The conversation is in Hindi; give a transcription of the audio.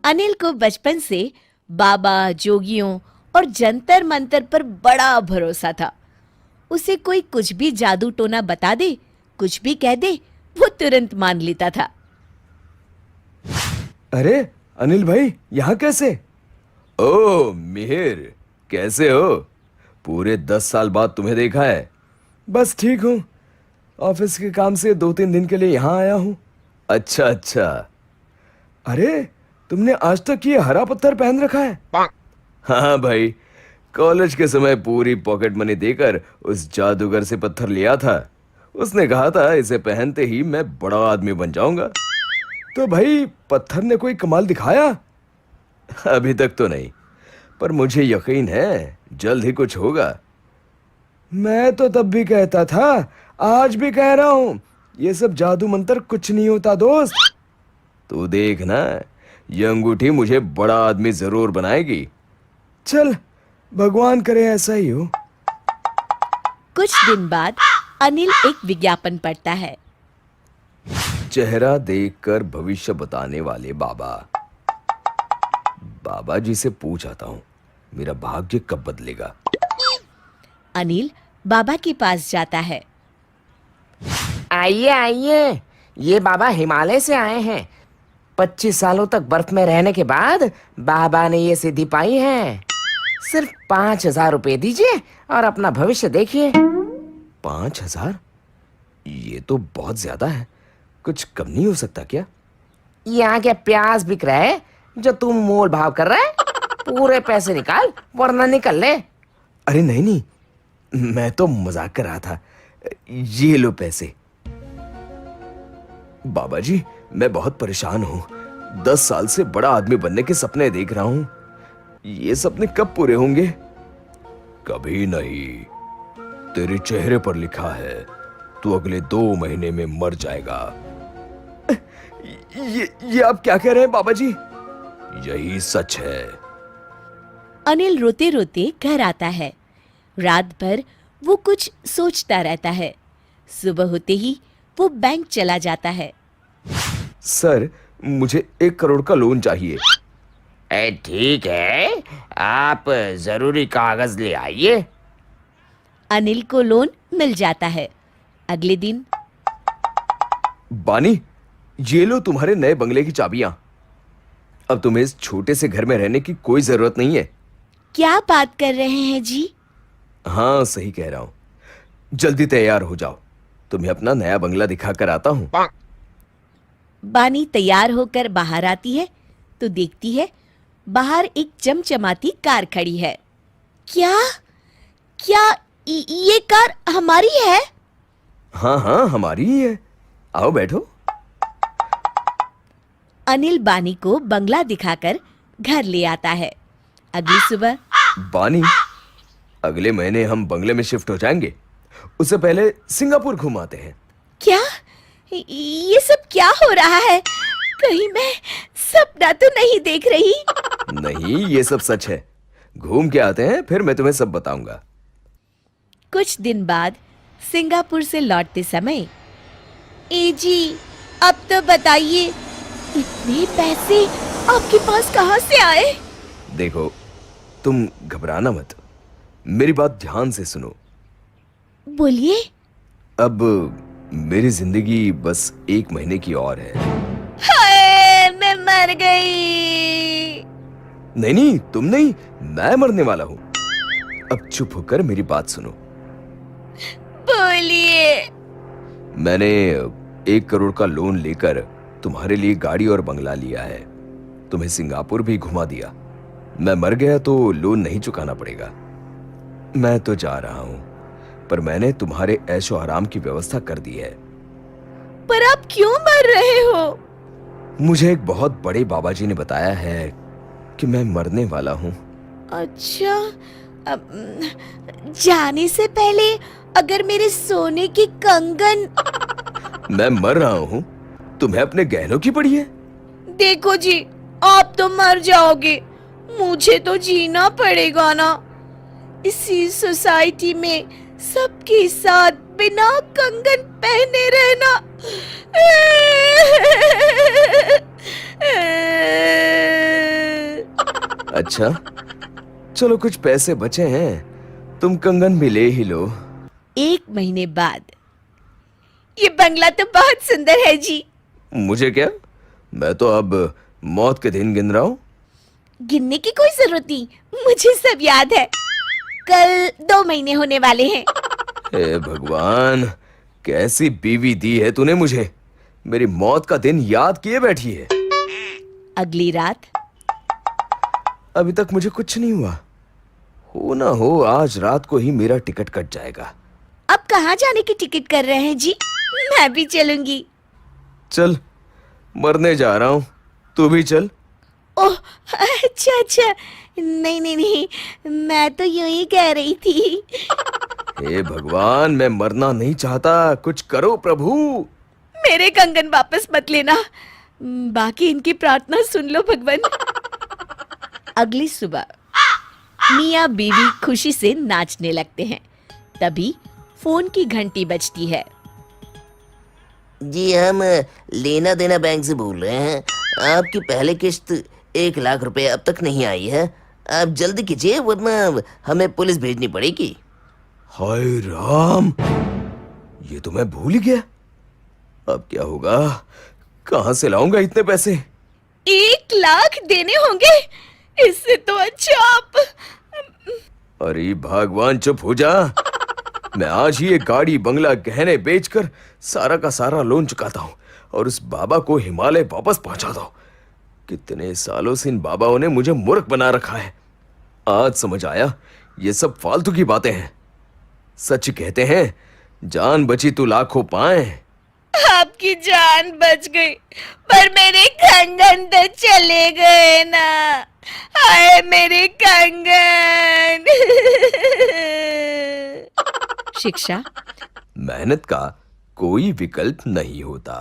अनिल को बचपन से बाबा, जोगियों और जंतर मंतर पर बड़ा भरोसा था। उसे कोई कुछ भी जादू टोना बता दे, कुछ भी कह दे, वो तुरंत मान लेता था। अरे अनिल भाई, यहाँ कैसे? ओ मिहिर, कैसे हो? पूरे 10 साल बाद तुम्हें देखा है। बस ठीक हूँ। ऑफिस के काम से 2-3 दिन के लिए यहाँ आया हूँ। अच्छा अच्छा। अरे तुमने आज तक ये हरा पत्थर पहन रखा है? हाँ भाई, कॉलेज के समय पूरी पॉकेट मनी देकर उस जादूगर से पत्थर लिया था। उसने कहा था इसे पहनते ही मैं बड़ा आदमी बन जाऊंगा। तो भाई पत्थर ने कोई कमाल दिखाया? अभी तक तो नहीं, पर मुझे यकीन है जल्द ही कुछ होगा। मैं तो तब भी कहता था, आज भी कह रहा हूं, ये सब जादू मंत्र कुछ नहीं होता दोस्त। तू देख ना, ये अंगूठी मुझे बड़ा आदमी जरूर बनाएगी। चल, भगवान करे ऐसा ही हो। कुछ दिन बाद अनिल एक विज्ञापन पढ़ता है। चेहरा देखकर भविष्य बताने वाले बाबा। बाबा जी से पूछ आता हूँ, मेरा भाग्य कब बदलेगा? अनिल बाबा के पास जाता है। आइए आइए, ये बाबा हिमालय से आए हैं। 25 सालों तक बर्फ में रहने के बाद बाबा ने ये सिद्धि पाई है। सिर्फ 5,000 रुपए दीजिए और अपना भविष्य देखिए। 5,000? ये तो बहुत ज्यादा है। कुछ कम नहीं हो सकता क्या? यहाँ क्या प्याज बिक रहा है जो तुम मोल भाव कर रहा है? पूरे पैसे निकाल वरना निकल ले। अरे नहीं नहीं, मैं तो मजाक कर रहा था। ये लो पैसे। बाबा जी, मैं बहुत परेशान हूँ। 10 साल से बड़ा आदमी बनने के सपने देख रहा हूँ। ये सपने कब पूरे होंगे? कभी नहीं। तेरे चेहरे पर लिखा है, तू अगले 2 महीने में मर जाएगा। ये आप क्या कह रहे हैं बाबा जी? यही सच है। अनिल रोते रोते घर आता है। रात भर वो कुछ सोचता रहता है। सुबह होते ही वो बैंक चला जाता है। सर, मुझे 1 करोड़ का लोन चाहिए। ठीक है, आप जरूरी कागज ले आइए। अनिल को लोन मिल जाता है। अगले दिन बानी, ये लो तुम्हारे नए बंगले की चाबियां। अब तुम्हें इस छोटे से घर में रहने की कोई जरूरत नहीं है। क्या बात कर रहे हैं जी? हाँ, सही कह रहा हूं। जल्दी तैयार हो जाओ, तुम्हें अपना नया बंगला दिखा कर आता हूं। बानी तैयार होकर बाहर आती है तो देखती है बाहर एक चमचमाती कार खड़ी है। क्या क्या ये कार हमारी है? हाँ हाँ, हमारी ही है। आओ बैठो। अनिल बानी को बंगला दिखाकर घर ले आता है। अगली सुबह बानी, अगले महीने हम बंगले में शिफ्ट हो जाएंगे। उससे पहले सिंगापुर घुमाते हैं। क्या ये सब क्या हो रहा है? कहीं मैं सपना तो नहीं देख रही? नहीं, ये सब सच है। घूम के आते हैं, फिर मैं तुम्हें सब बताऊंगा। कुछ दिन बाद सिंगापुर से लौटते समय, ए जी, अब तो बताइए, इतने पैसे आपके पास कहाँ से आए? देखो, तुम घबराना मत, मेरी बात ध्यान से सुनो। बोलिए। अब मेरी जिंदगी बस 1 महीने की और है। हाय, मैं मर गई। नहीं नहीं, तुम नहीं, मैं मरने वाला हूं। अब चुप होकर मेरी बात सुनो। बोलिए। मैंने 1 करोड़ का लोन लेकर तुम्हारे लिए गाड़ी और बंगला लिया है। तुम्हें सिंगापुर भी घुमा दिया। मैं मर गया तो लोन नहीं चुकाना पड़ेगा। मैं तो जा रहा हूं, पर मैंने तुम्हारे ऐशो आराम की व्यवस्था कर दी है। पर आप क्यों मर रहे हो? मुझे एक बहुत बड़े बाबा जी ने बताया है कि मैं मरने वाला हूं। अच्छा, जाने से पहले अगर मेरे सोने की कंगन। मैं मर रहा हूं, तुम्हें अपने गहनों की पड़ी है। देखो जी, आप तो मर जाओगे, मुझे तो जीना पड़ेगा ना। इसी सोसाइटी में सबके साथ बिना कंगन पहने रहना। अच्छा, चलो कुछ पैसे बचे हैं, तुम कंगन भी ले ही लो। 1 महीने बाद। ये बंगला तो बहुत सुंदर है जी। मुझे क्या, मैं तो अब मौत के दिन गिन रहा हूँ। गिनने की कोई जरूरत नहीं, मुझे सब याद है। कल 2 महीने होने वाले हैं। हे भगवान, कैसी बीवी दी है तूने मुझे, मेरी मौत का दिन याद किए बैठी है। अगली रात। अभी तक मुझे कुछ नहीं हुआ, हो ना हो आज रात को ही मेरा टिकट कट जाएगा। अब कहाँ जाने की टिकट कर रहे हैं जी? मैं भी चलूंगी। चल, मरने जा रहा हूँ, तू भी चल। ओह, अच्छा अच्छा, नहीं नहीं नहीं, मैं तो यूं ही कह रही थी। हे भगवान, मैं मरना नहीं चाहता, कुछ करो प्रभु। मेरे कंगन वापस मत लेना, बाकी इनकी प्रार्थना सुन लो भगवान। अगली सुबह मियाँ बीवी खुशी से नाचने लगते हैं। तभी फोन की घंटी बजती है। जी, हम लेना देना बैंक से बोल रहे हैं। आपकी पहली किश्त 1 लाख रुपए अब तक नहीं आई है। आप जल्दी कीजिए वरना हमें पुलिस भेजनी पड़ेगी। हाय राम, ये तो मैं भूल ही गया। अब क्या होगा, कहां से लाऊंगा इतने पैसे? 1 लाख देने होंगे? इससे तो अच्छा आप। अरे भगवान, चुप हो जा। मैं आज ही एक गाड़ी, बंगला, गहने बेचकर सारा का सारा लोन चुकाता हूँ और उस बाबा को हिमालय वापस पहुंचाता हूँ। कितने सालों से इन बाबाओं ने मुझे मूर्ख बना रखा है। आज समझ आया, ये सब फालतू की बातें हैं। सच कहते हैं, जान बची तो लाखों पाए। आपकी जान बच गई, पर मेरे कंगन तो चले गए ना। हाय मेरे कंगन। शिक्षा। मेहनत का कोई विकल्प नहीं होता।